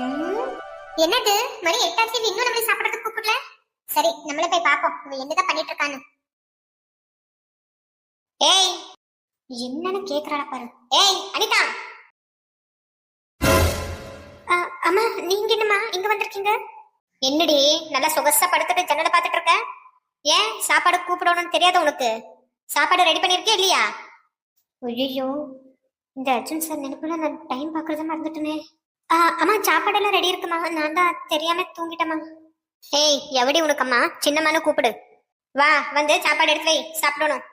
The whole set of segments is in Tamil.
ம், என்னது மணி 8 இன்னும் நம்மள சாப்பிடறதுக்கு கூப்பிடல. சரி நம்மளே போய் பாப்போம் இவ என்னதான் பண்ணிட்டு இருக்கான்னு. ஏய், என்னன்னு கேக்குறாள பாரு. ஏய் அனிதா. அம்மா நீங்க என்னம்மா இங்க வந்திருக்கீங்க? என்னடி நல்லா சொகசா படுத்துட்டு ஜன்னலை பார்த்துட்டு இருக்க? ஏன் சாப்பாடு கூப்பிடணும்னு தெரியாத உனக்கு? சாப்பாடு ரெடி பண்ணிருக்கியா இல்லையா? ஐயோ, இந்த அர்ஜுன் சார் நினைப்புல நான் டைம் பார்க்கறத மறந்துட்டேனே. அம்மா சாப்பாடெல்லாம் ரெடி இருக்குமா? நான் தான் தெரியாம தூங்கிட்டேம்மா. ஏய் எவடி உனக்கம்மா? சின்னம்மானு கூப்பிடு. வா வந்து சாப்பாடு எடுத்து வை, சாப்பிடணும்.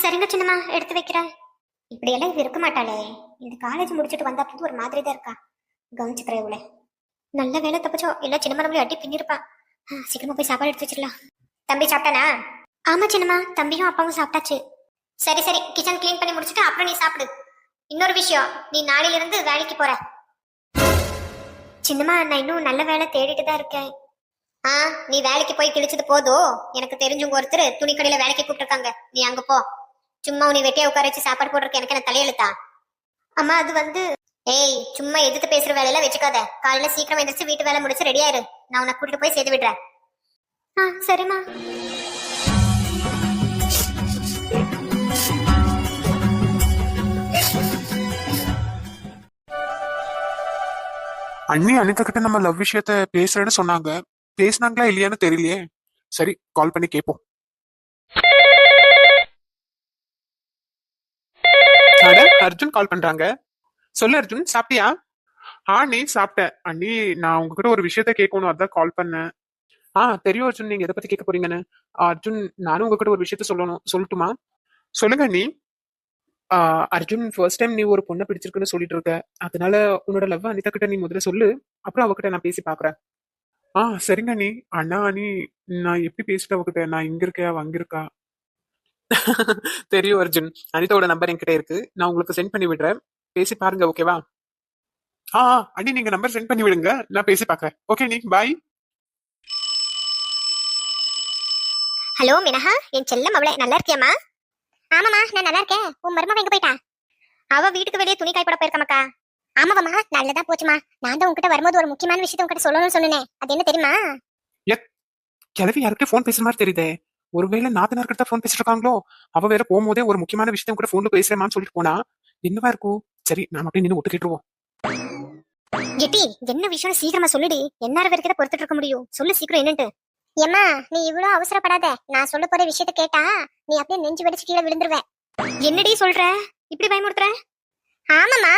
சரிங்க சின்னம்மா, எடுத்து வைக்கிறேன். இப்படியெல்லாம் இவ இருக்க மாட்டாளே. இந்த காலேஜ் முடிச்சுட்டு வந்தா போது ஒரு மாதிரி தான் இருக்கா. கவனிச்சுக்கிறேன் இவளை. நல்ல வேலை தப்பிச்சோம், இல்ல சின்னம்மா நம்மளை அடி பின்னிருப்பா. சீக்கிரமா போய் சாப்பாடு எடுத்து வச்சிடலாம். தம்பி சாப்பிட்டானா? ஆமா சின்னம்மா, தம்பியும் அப்பாவும் சாப்பிட்டாச்சு. சரி சரி, கிச்சன் கிளீன் பண்ணி முடிச்சுட்டு அப்புறம் நீ சாப்பிடு. இன்னொரு விஷயம், நீ நாளையில இருந்து வேலைக்கு போற. சின்னம்மா நான் இன்னும் நல்ல வேலை தேடிட்டு தான் இருக்கேன். நீ வேலைக்கு போய் கிழிச்சது போதும். எனக்கு தெரிஞ்சவங்க ஒருத்தர் துணி கடையில வேலைக்கு கூப்பிட்டுருக்காங்க, நீ அங்க போ. சும்மா உன்னை வெட்டியா உட்கார வச்சு சாப்பாடு போடுறதுக்கு எனக்கு என்ன தலையெழுத்தா? அம்மா அது வந்து. ஏய் சும்மா எதிர்த்து பேசுற வேலையெல்லாம் வச்சுக்காத. காலையில சீக்கிரம் எந்திரிச்சு வீட்டு வேலை முடிச்சு ரெடியாயிரு. நான் உன்னை கூட்டிட்டு போய் சேர்த்து விடுறேன். சரிம்மா. அண்ணி அனிதா கிட்ட நம்ம லவ் விஷயத்த பேசுறேன்னு சொன்னாங்க. பேசுனாங்களா இல்லையான்னு தெரியலையே. சரி கால் பண்ணி கேட்போம். அட அர்ஜுன் கால் பண்றாங்க. சொல்லு அர்ஜுன், சாப்பிட்டியா? நீ சாப்பிட்டேன் அண்ணி. நான் உங்ககிட்ட ஒரு விஷயத்த கேட்கணும், அதான் கால் பண்ணேன். தெரியும் அர்ஜுன், நீங்க எதை பத்தி கேட்க போறீங்கன்னு. அர்ஜுன், நானும் உங்ககிட்ட ஒரு விஷயத்த சொல்லட்டுமா? சொல்லுங்க நீ. அர்ஜுன், ஃபர்ஸ்ட் டைம் நீ ஒரு பொண்ணை பிடிச்சிருக்குன்னு சொல்லிட்டு இருக்க. அதனால உன்னோட லவ் அனிதா கிட்ட நீ முதல்ல சொல்லு. அப்புறம் அவகிட்ட நான் பேசி பாக்குறேன். சரிங்க நீ. அண்ணா நான் எப்படி பேசிட்டு அவகிட்ட? நான் இங்க இருக்கேன், அவ அங்க இருக்கா? தெரியும் அர்ஜுன். அனிதாவோட நம்பர் என்கிட்ட இருக்கு, நான் உங்களுக்கு சென்ட் பண்ணி விடுறேன். பேசி பாருங்க, ஓகேவா? அண்ணி நீங்க நம்பர் சென்ட் பண்ணி விடுங்க, நான் பேசி பாக்குறேன். ஓகே நீ பாய். ஹலோ மினஹா, என் செல்லம் அவளே, நல்லா இருக்கியாமா? ஆமாமா நான் நல்லா இருக்கேன். உன் மருமவ எங்க போயிட்டா? அவ வீட்டுக்கு வெளியே துணி காய்ப்பட போயிருக்கமாக்கா. ஆமாவம்மா, நல்லதா போச்சுமா. நான் தான் உங்ககிட்ட வரும்போது ஒரு முக்கியமான விஷயத்த உங்ககிட்ட சொல்லணும்னு சொன்னேன். அது என்ன தெரியுமா? கிளவி யாருக்கு போன் பேசுற மாதிரி தெரியுதே. ஒருவேளை நாத்தனார் கிட்ட போன் பேசிட்டு இருக்காங்களோ? அவ வேற போகும்போதே ஒரு முக்கியமான விஷயத்த கூட போன்ல பேசுறேமான்னு சொல்லிட்டு போனா என்னவா இருக்கும்? சரி நாம அப்படியே நின்று ஒத்து கேட்டுருவோம். கெட்டி, என்ன விஷயம் சீக்கிரமா சொல்லுடி. எந்நேரம் வரைக்கும் பொறுத்துட்டு இருக்க முடியும்? சொல்லு சீக்கிரம் என்னன்ட்டு. ஏம்மா நீ இவ்வளவு அவசரப்படாத. நான் சொல்ல போற விஷயத்த கேட்டா நீ அப்படியே நெஞ்சு வெடிச்சு கீழே விழுந்துருவ. என்னடி சொல்ற? இப்படி பயமுறுத்துற? ஆமாமா,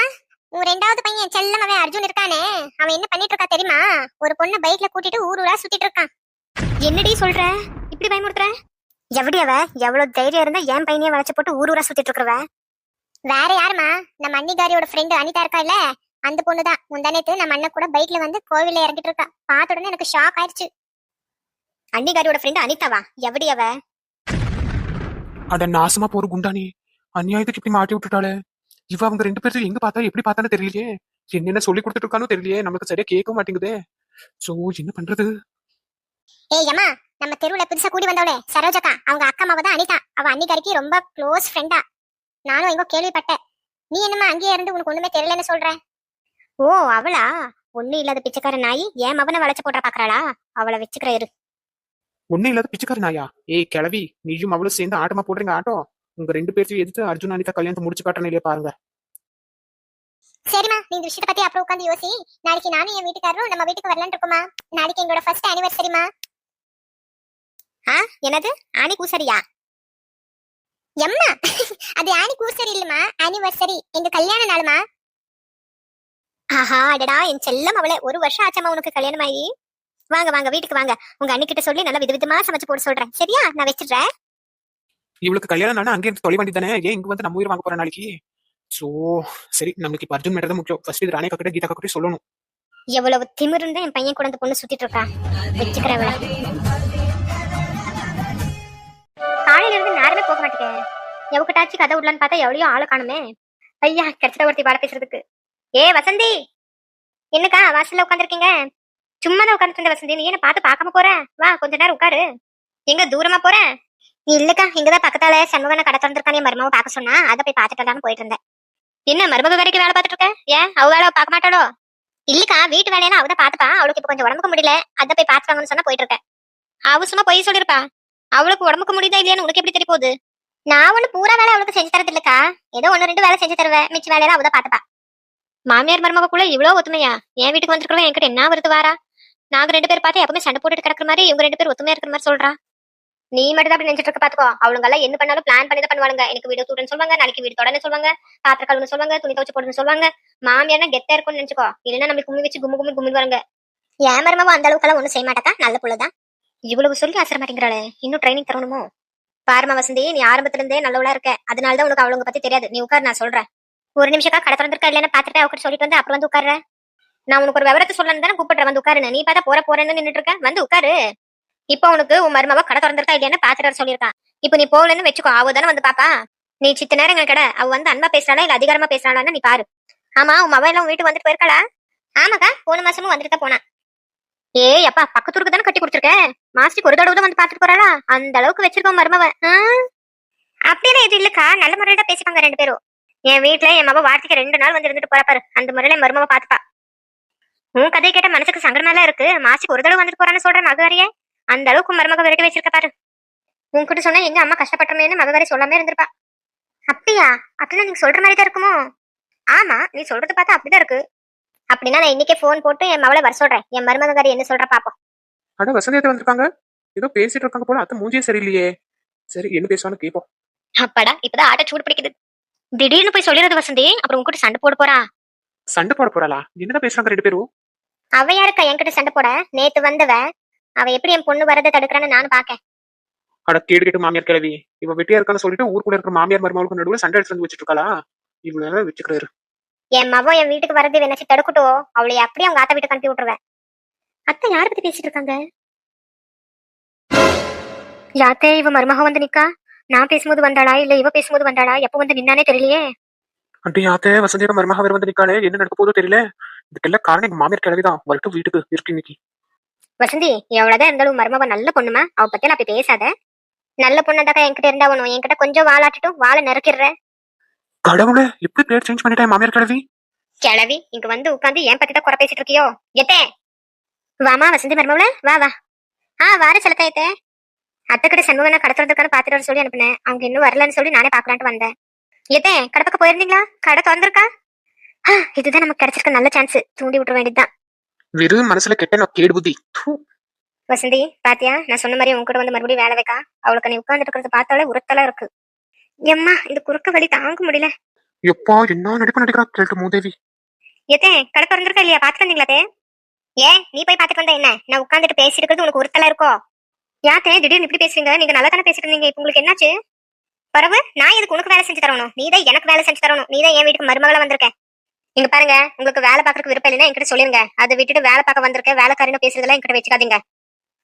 உன் ரெண்டாவது பையன் செல்லமவே அர்ஜுன் இருக்கானே, அவன் என்ன பண்ணிட்டு இருக்கா தெரியுமா? ஒரு பொண்ணை பைக்ல கூட்டிட்டு ஊரூரா சுத்திட்டு இருக்கான். என்னடி சொல்ற? இப்படி பயமுறுத்துற? எப்படி அவ எவ்வளவு தைரியம் இருந்தா என் பையனையே வளைச்சு போட்டு ஊரூரா சுத்திட்டு இருக்கிறவ? வேற யாருமா, நம்ம அன்னிகாரியோட ஃப்ரெண்டு அனிதா இருக்கா இல்ல, அந்த பொண்ணுதான். முந்தானேத்து நம்ம அண்ணன் கூட பைக்ல வந்து கோவில்ல இறங்கிட்டு இருக்கா. பார்த்த உடனே எனக்கு ஷாக் ஆயிடுச்சு. அன்னிகாரியோட ஃப்ரெண்டு அனிதாவா? எப்படி அவ? அட நாசமா போற குண்டானி, அநியாயத்துக்கு இப்படி மாட்டி விட்டுட்டாளே. இவ அவங்க ரெண்டு பேரும் எங்க பார்த்தா எப்படி பார்த்தான்னு தெரியலையே. என்னென்ன சொல்லி கொடுத்துட்டு இருக்கானோ தெரியலையே. நமக்கு சரியா கேட்க மாட்டேங்குதே. சோ என்ன பண்றது? ஏய் அம்மா, நம்ம தெருவுல புதுசா கூடி வந்தவளே சரோஜக்கா, அவங்க அக்கா மாவ தான் அனிதா. அவ அன்னிகாரிக்கு ரொம்ப க்ளோஸ் ஃப்ரெண்டா. நானும் எங்கோ கேள்விப்பட்டேன். நீ என்னமா அங்கேயே இருந்து உனக்கு ஒண்ணுமே தெரியலன்னு சொல்ற? ஓ அவளா? ஒண்ணு இல்லாத பிச்சைக்கார நாய் ஏன் மவனை வளைச்சு போட்ட பாக்குறாளா? அவளை வச்சுக்கிற இரு. ஒண்ணு இல்லாத பிச்சைக்கார நாயா? ஏய் கிளவி, நீயும் அவளும் சேர்ந்து ஆட்டமா போடுறீங்க ஆட்டம். உங்க ரெண்டு பேர்த்தையும் எதிர்த்து அர்ஜுன் அனிதா கல்யாணத்தை முடிச்சு காட்டணும் இல்லையா பாருங்க. சரிம்மா, நீ இந்த விஷயத்தை பத்தி அப்புறம் உட்காந்து யோசி. நாளைக்கு நானும் என் வீட்டுக்காரரும் நம்ம வீட்டுக்கு வரலான்னு இருக்கோமா. நாளைக்கு எங்களோட ஃபர்ஸ்ட் ஆனிவர்சரிமா. என்னது ஆனி கூசரியா? எம்மா அது ஆனி கூசரி இல்லம்மா, ஆனிவர்சரி, எங்க கல்யாண நாளுமா. அடடா என் செல்லம் அவளே, ஒரு வருஷம் ஆச்சாமா உனக்கு கல்யாணம் ஆகி. வாங்க வாங்க வீட்டுக்கு வாங்க. உங்க அண்ணிக்கிட்ட சொல்லி நல்லா விதவிதமா சமைச்சு போட சொல்றேன். சரியா? நான் வச்சிடுறேன். இவளுக்கு கல்யாணம் நானே அங்கே இருந்து தொலை வேண்டி தானே, ஏன் இங்க வந்து நம்ம உயிர் வாங்க போற நாளைக்கு? சோ சரி, நம்மளுக்கு இப்ப அர்ஜுன் மேட்டர் தான் முக்கியம். ஃபர்ஸ்ட் இது ராணிகா கிட்ட கீதா கிட்ட சொல்லணும். எவ்வளவு திமிருந்தா என் பையன் கூட அந்த பொண்ணு சுத்திட்டு இருக்கா. வச்சுக்கிறேன். காலையில இருந்து நேரமே போக மாட்டேங்க. எவக்கிட்டாச்சு கதை விடலான்னு பார்த்தா எவ்வளோ ஆளு காணுமே. ஐயா கிடைச்சத ஒருத்தி பாட பேசுறதுக்கு. ஏ வசந்தி, என்னக்கா வாசல்ல உட்காந்துருக்கீங்க? சும்மா தான் உட்காந்துட்டு இருந்த வசந்தி. நீ என்ன பார்த்து பார்க்காம போற? வா கொஞ்ச நேரம் உட்காரு. எங்க தூரமா போற? இல்லக்கா, இங்கதான் பக்கத்தால சண்முகனை கடை திறந்திருக்கானே, மருமவை பார்க்க சொன்னா அதை போய் பார்த்துட்டு போயிட்டு இருந்தேன். என்ன மருமக வேலைக்கு வேலை பார்த்துட்டு இருக்க? ஏன் அவ வேலை பார்க்க மாட்டாளோ? இல்லக்கா வீட்டு வேலையெல்லாம் அவதான் பாத்துப்பா. அவளுக்கு இப்ப கொஞ்சம் உடம்புக்கு முடியல, அத போய் பாத்துவாங்கன்னு சொன்னா போயிட்டு இருக்கேன். அவ சும்மா பொய் சொல்லிருப்பா. அவளுக்கு உடம்புக்கு முடியுதா இல்லையான்னு உனக்கு எப்படி தெரிய போகுது? நான் ஒண்ணு பூரா வேலை அவளுக்கு செஞ்சு தரது இல்லக்கா. ஏதோ ஒண்ணு ரெண்டு வேலை செஞ்சு தருவேன், மிச்ச வேலையெல்லாம் அவதான் பாத்துப்பா. மாமியார் மருமகக்குள்ள இவ்வளவு ஒத்துமையா? என் வீட்டுக்கு வந்திருக்கிறவன் என்கிட்ட என்ன வருது வாரா? நாங்க ரெண்டு பேர் பார்த்து எப்பவுமே சண்டை போட்டுட்டு கிடக்குற மாதிரி இவங்க ரெண்டு பேர் ஒத்துமையா இருக்கிற மாதிரி சொல்றா. நீ மட்டும் தான் அப்படி நினைச்சிட்டு இருக்க பாத்துக்கோ. அவளுங்க எல்லாம் என்ன பண்ணாலும் பிளான் பண்ணி தான் பண்ணுவாங்க. எனக்கு வீடு தூடுன்னு சொல்லுவாங்க, நாளைக்கு வீடு தொடன்னு சொல்லுவாங்க, பாத்திர கழுவுன்னு சொல்லுவாங்க, துணி துவச்சு போடுன்னு சொல்லுவாங்க. மாமியார்னா கெத்தா இருக்கும்னு நினைச்சுக்கோ. இல்லைன்னா நம்மளுக்கு கும்மி வச்சு கும்மி கும்பிடுவாங்க. ஏன் மருமவா அந்த அளவுக்கு எல்லாம் ஒண்ணும் செய்ய மாட்டாக்கா, நல்ல புள்ளதான். இவ்வளவு சொல்லி ஆசிர மாட்டேங்கிறாளே, இன்னும் ட்ரைனிங் தரணுமோ? பாருமா வசந்தி, நீ ஆரம்பத்துல இருந்தே நல்லவளா இருக்க. அதனாலதான் உனக்கு அவளுங்க பத்தி தெரியாது. நீ உட்கார், நான் சொல்றேன். ஒரு நிமிஷக்கா கடை திறந்திருக்கா இல்லைன்னு பாத்துட்டு அவகிட்ட சொல்லிட்டு வந்து அப்புறம் வந்து உட்காரு. நான் உனக்கு ஒரு விவரத்தை சொல்லணும் தானே கூப்பிடுறேன், வந்து உட்காருன்னு. நீ பார்த்தா போறேன்னு நின்னுட்டு இருக்க, வந்து உட்காரு. இப்போ உனக்கு உன் மருமவ கடை திறந்திருக்கா இல்லையான்னு பாத்துட்டு சொல்லியிருக்கா. இப்போ நீ போகலன்னு வச்சுக்கோ, அவ தானே வந்து பாப்பா. நீ சித்த நேரம் கடை அவ வந்து அன்பா பேசுறாளா இல்ல அதிகாரமா பேசுறாளான்னு நீ பாரு. ஆமா, உன் மவ எல்லாம் வீட்டுக்கு வந்துட்டு போயிருக்காளா? ஆமாக்கா, போன மாசமும் வந்துட்டு தான் போனா. ஏய் அப்பா, பக்கத்தூருக்கு தானே கட்டி கொடுத்துருக்கேன். மாஸ்டிக்கு ஒரு தடவை தான் வந்து பாத்துட்டு போறாளா? அந்த அளவுக்கு வச்சிருக்கோம் மருமவ. அப்படியெல்லாம் எதுவும் இல்லக்கா, நல்ல முறையில தான் பேசிப்பாங்க ரெண்டு பேரும். என் வீட்டுல என் மவ வார்த்தைக்கு 2 நாள் வந்து இருந்துட்டு போறா பாரு, அந்த முறையில என் மருமவ பாத்துப்பா. உன் கதையை கேட்ட மனசுக்கு சங்கடமா எல்லாம் இருக்கு. மாசிக்கு ஒரு தடவை வந்துட்டு போறான்னு சொல்றேன் மகவாரியே. அந்த அளவுக்கு மருமக விரட்டி வச்சிருக்க பாரு. உன்கிட்ட சொன்னா எங்க அம்மா கஷ்டப்பட்டமேன்னு மகவாரி சொல்லாம இருந்திருப்பா. அப்படியா? அப்படின்னா நீங்க சொல்ற மாதிரி தான் இருக்குமோ? ஆமா, நீ சொல்றது பார்த்தா அப்படிதான் இருக்கு. அப்படின்னா நான் இன்னைக்கே போன் போட்டு என் மவளை வர சொல்றேன். என் மருமகாரி என்ன சொல்ற பாப்போம். அட வசந்தியத்தை வந்திருக்காங்க. ஏதோ பேசிட்டு இருக்காங்க போல. அத்தை மூஞ்சியே சரியில்லையே. சரி, என்ன பேசுவான்னு கேட்போம். அப்பாடா, இப்பதான் ஆட்ட சூடு பிடிக்குது. திடீர்னு போய் சொல்லிடுறது வசந்தி, அப்புறம் உங்ககிட்ட சண்டை போட போறா. சண்டை போட போறாளா? என்னதான் பேசுறாங்க ரெண்டு பேரும்? அவ யாருக்கா என்கிட்ட சண்டை போட? நேத்து வந்தவ. அவ எப்படி என் பொண்ணு வரதை தடுக்கிறான்னு நானும் பாக்கேன். அட கேடு கேட்டு மாமியார் கிழவி. இவ வெட்டியா இருக்கான்னு சொல்லிட்டு ஊருக்குள்ள இருக்கிற மாமியார் மருமகளுக்கு நடுவுல சண்டை எடுத்து வந்து வச்சுட்டு இருக்காளா? இவ்வளவு வச்சுக்கிறாரு. என் மவன் என் வீட்டுக்கு வரது நினைச்சு தடுக்கட்டும், அவளை அப்படியே அவங்க ஆத்த வீட்டுக்கு அனுப்பி விட்டுருவேன். அத்தை யார பத்தி பேசிட்டு இருக்காங்க? யாத்தே, இவ மருமக வந்து நிக்கா. நான் பேசும்போது வந்தாளா இல்ல இவ பேசும்போது வந்தாளா? எப்ப வந்து நின்னானே தெரியலையே. அப்படி யாத்தே, வசந்தியோட மருமக வேற வந்து நிக்காளே. என்ன நடக்க போதோ தெரியல. இதுக்கெல்லாம் காரணம் எங்க மாமியார் கிழவிதான். வரட்டும் வீட்டுக்கு இருக்கு இன்னைக்கு. வசந்தி, எவ்வளவுதான் இருந்தாலும் மருமவ நல்ல பொண்ணுமா, அவ பத்தியெல்லாம் அப்படி பேசாத. நல்ல பொண்ணுதாக்கா என்கிட்ட இருந்தாவணும். என்கிட்ட கொஞ்சம் வாழாட்டிட்டும் வாழை நறுக்கிடுற. கடவுளே, எப்படி பேர் சேஞ்ச் பண்ணிட்டேன் மாமியார் கிழவி. கிழவி இங்க வந்து உட்காந்து ஏன் பத்தி தான் குறை பேசிட்டு இருக்கியோ? எத்தே வாமா வசந்தி மருமவள, வா வா. வார செலுத்தாயத்தே. அத்தை கிட்ட சண்முகனை கடை திறந்திருக்கான்னு பாத்துட்டு வர சொல்லி அனுப்புனேன். அவங்க இன்னும் வரலன்னு சொல்லி நானே பாக்கலான்ட்டு வந்தேன். எத்தே கடை பக்கம் போயிருந்தீங்களா? கடை திறந்திருக்கா? இதுதான் நமக்கு கிடைச்சிருக்க நல்ல சான்ஸ். தூண்டி விட்டுற வேண்டியதுதான். வெறும் மனசுல கெட்ட கேடு புத்தி. வசந்தி பாத்தியா, நான் சொன்ன மாதிரி உங்க கூட வந்து மறுபடியும் வேலை வைக்கா. அவளுக்கு நீ உட்கார்ந்து இருக்கிறத பார்த்தாலே உரத்தலா இருக்கு. எம்மா, இந்த குறுக்க வலி தாங்க முடியல. எப்பா என்ன நடிப்பு நடிக்கிறா கேட்டு மூதேவி. எத்தே கடை திறந்திருக்கா இல்லையா? பாத்துட்டு வந்தீங்களா? ஏன் நீ போய் பாத்துட்டு வந்த என்ன? நான் உட்காந்துட்டு பேசிட்டு இருக்கிறது உனக்கு உறுத்தலா இருக்கோ? யாத்தே திடீர்னு இப்படி பேசுறீங்க? நீங்க நல்லா தானே பேசிட்டு இருந்தீங்க, இப்ப உங்களுக்கு என்னாச்சு? பரவு, நான் இதுக்கு உனக்கு வேலை செஞ்சு தரணும், நீதான் எனக்கு வேலை செஞ்சு தரணும். நீதான் என் வீட்டுக்கு மருமகளா வந்திருக்கேன். இங்க பாருங்க, உங்களுக்கு வேலை பாக்குறதுக்கு விருப்பம் இல்லைன்னா என்கிட்ட சொல்லிருங்க. அதை விட்டுட்டு வேலை பார்க்க வந்திருக்கேன் வேலைக்காரின்னு பேசுறதெல்லாம் என்கிட்ட வச்சுக்காதீங்க.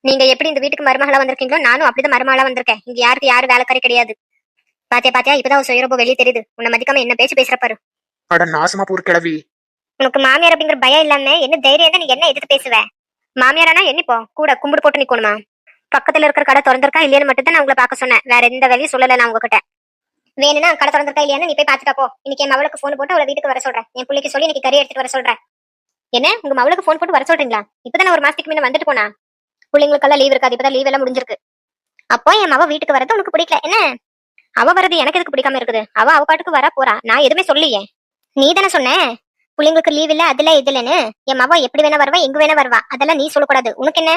நீங்க எப்படி இந்த வீட்டுக்கு மருமகளா வந்திருக்கீங்களோ நானும் அப்படிதான் மருமகளா வந்திருக்கேன். இங்க யாருக்கு யாரு வேலைக்காரி கிடையாது. பாத்தியா இப்பதான் ஒரு சுயரூபம் வெளியே தெரியுது. உன்னை மதிக்காம என்ன பேச்சு பேசுறப்பாரு. அட நாசமா போர் கிழவி. உனக்கு மாமியார் அப்படிங்கிற பயம் இல்லாம என்ன தைரியம் தான் நீ என்ன எதிர்த்து பேசுவ? மாமியாரானா என்னப்போ கூட கும்பிடு போட்டு நிக்கணுமா? பக்கத்துல இருக்கிற கடை திறந்திருக்கா இல்லையான்னு மட்டும் தான் நான் உங்களை பார்க்க சொன்னேன். வேற எந்த வேலையும் சொல்லல நான் உங்ககிட்ட. வேணும்னா கடை திறந்திருக்கா இல்லையான்னு நீ போய் பாத்துட்டா போ. இன்னைக்கு என் மவளுக்கு போன் போட்டு அவளை வீட்டுக்கு வர சொல்றேன். என் பிள்ளைக்கு சொல்லி இன்னைக்கு கறி எடுத்துட்டு வர சொல்றேன். என்ன, உங்க மவளுக்கு போன் போட்டு வர சொல்றீங்களா? இப்பதானே ஒரு மாசத்துக்கு முன்ன வந்துட்டு போனா. பிள்ளைங்களுக்கெல்லாம் லீவ் இருக்காது, இப்பதான் லீவ் எல்லாம் முடிஞ்சிருக்கு. அப்போ என் மவ வீட்டுக்கு வரது உனக்கு பிடிக்கல என்ன? அவ வரது எனக்கு எதுக்கு பிடிக்காம இருக்குது? அவ பாட்டுக்கு வர போறா, நான் எதுவுமே சொல்லியே. நீ தானே சொன்ன பிள்ளைங்களுக்கு லீவ் இல்ல அதுல இதுலன்னு. என் மவ எப்படி வேணா வருவா, எங்க வேணா வருவா, அதெல்லாம் நீ சொல்லக்கூடாது. உனக்கு என்ன?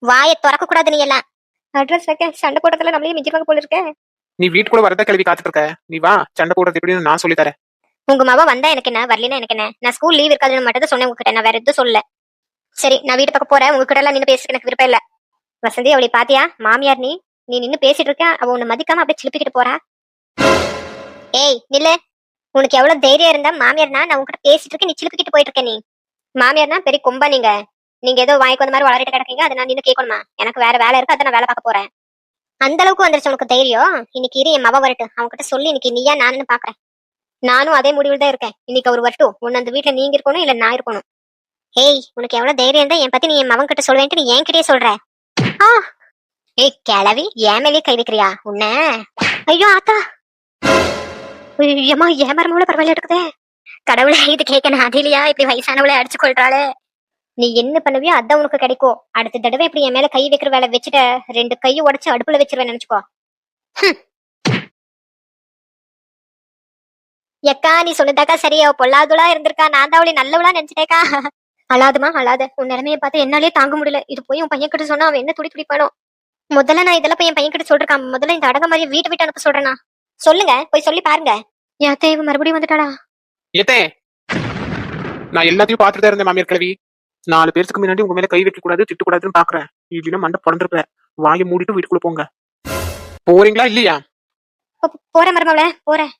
வாயை திறக்க கூடாது நீ எல்லாம். அட்ரஸ் வைக்க சண்டை போட்டதுல நம்மளையும் மிஞ்சிருவாங்க போல இருக்க. நீ வீட்டுக்குள்ள வரத கிளவி காத்துட்டு இருக்க. நீ வா, சண்டை போடுறது எப்படின்னு நான் சொல்லி தரேன். உங்க மவ வந்தா எனக்கு என்ன, வரலன்னா எனக்கு என்ன? நான் ஸ்கூல் லீவ் இருக்காதுன்னு மட்டும் தான் சொன்னேன் உங்ககிட்ட, நான் வேற எதுவும் சொல்லல. சரி, நான் வீட்டு பக்கம் போறேன். உங்ககிட்ட எல்லாம் நின்று பேசுறதுக்கு எனக்கு விருப்பம் இல்ல. வசந்தி, அவளை பாத்தியா? மாமியார் நீ நின்னு பேசிட்டு இருக்க, அவ உன்னை மதிக்காம அப்படியே சிலுப்பிக்கிட்டு போறா. ஏய் நில்லு. உனக்கு எவ்வளவு தைரியம் இருந்தா மாமியார்னா நான் உங்ககிட்ட பேசிட்டு இருக்கேன், நீ சிலுப்பிக்கிட்டு போயிட்டு இருக்க. நீ மாமியார்னா பெரிய கொம்பா? நீங்க ஏதோ வாய்க்கு வந்த மாதிரி வளரிட்டு கிடக்கீங்க, அதை நான் நின்று கேட்கணுமா? எனக்கு வேற வேலை இருக்கு, அதை நான் வேலை பார்க்க போறேன். அந்த அளவுக்கு வந்துருச்சு உனக்கு தைரியம். இன்னைக்கு இரு, என் மவ வரட்டு, அவன்கிட்ட சொல்லி இன்னைக்கு நீயா நானுன்னு பாக்குறேன். நானும் அதே முடிவில் தான் இருக்கேன். இன்னைக்கு அவர் வரட்டும். உன்ன அந்த வீட்டுல நீங்க இருக்கணும் இல்ல நான் இருக்கணும். ஏய், உனக்கு எவ்வளவு தைரியம் தான் என் பத்தி நீ என் மவன் கிட்ட சொல்வேன்ட்டு நீ என் கிட்டே சொல்ற? ஏய் கிளவி, என் மேலே கை வைக்கிறியா உன்ன? ஐயோ ஆத்தா, ஏமா ஏன் மரமோட பரவாயில்ல இருக்குதே. கடவுளே இது கேட்க அதிலையா இப்படி வயசானவளை அடிச்சு கொள்றாளே. நீ என்ன பண்ணுவியோ அதான் உனக்கு கிடைக்கும். அடுத்த தடவை இப்படி என் மேல கை வைக்கிற வேலை வச்சுட்ட, 2 கையை உடைச்சு அடுப்புல வச்சிருவேன் நினைச்சுக்கோ. எக்கா நீ சொன்னதாக்கா சரியா, பொல்லாதுளா இருந்திருக்கா, நான் தான் அவளை நல்லவளா நினைச்சிட்டேக்கா. அழாதுமா அழாத, உன் நிலைமையை பார்த்து என்னாலே தாங்க முடியல. இது போய் உன் பையன் கிட்ட சொன்னா அவன் என்ன துடி துடிப்பானோ. முதல்ல நான் இதெல்லாம் போய் என் பையன் கிட்ட சொல்றேன். முதல்ல இந்த அடங்க மாதிரி வீட்டை விட்டு அனுப்ப சொல்றேனா. சொல்லுங்க, போய் சொல்லி பாருங்க. என் அத்தை இவ மறுபடியும் வந்துட்டாளா? ஏத்தே, நான் எல்லாத்தையும் பார்த்துட்டு தான் இருந்தேன் மாமியார் கிழவி. 4 பேருக்கு முன்னாடி உங்க மேல கை வைக்க கூடாது, திட்டு கூடாதுன்னு பாக்குறேன். இல்லைன்னா மண்டை பிறந்திருப்பேன். வாயை மூடிட்டு வீட்டுக்குள்ள போங்க. போறீங்களா இல்லையா? போறேன் மருமவள, போறேன்.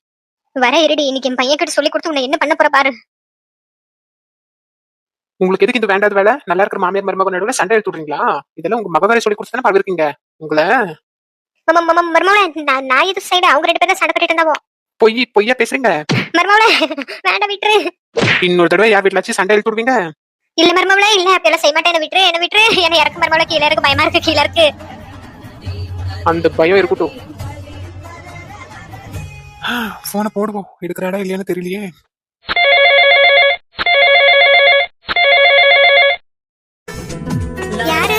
வர இருடி, இன்னைக்கு என் பையன் கிட்ட சொல்லி கொடுத்து உன்னை என்ன பண்ண போற பாரு. உங்களுக்கு எதுக்கு இந்த வேண்டாத வேலை? நல்லா இருக்கிற மாமியார் மருமகன் நடுவுல சண்டை எடுத்து விடுறீங்களா? இதெல்லாம் உங்க மக வேலை சொல்லி கொடுத்து தானே பழகிருக்கீங்க உங்களை. மருமவள, நான் இது சைடு அவங்க 2 பேரும் சண்டை கட்டிட்டு இருந்தாவோ. பொய்யா பேசுறீங்க மருமவள, வேண்டாம் விட்டுரு. இன்னொரு தடவை யார் வீட்டுலாச்சும் சண்டை எடுத்து விடுவீங்க? இல்ல மருமவள, இல்ல அப்படியெல்லாம் செய்ய மாட்டேன். என்ன விட்டுரு. என்ன இறக்கு மருமவள, கீழே இருக்கு, பயமா இருக்கு, கீழே இருக்கு. அந்த பயம் இருக்கட்டும். போனை போடுவோம். எடுக்கிறாடா இல்லையான்னு தெரியலையே. யாரு?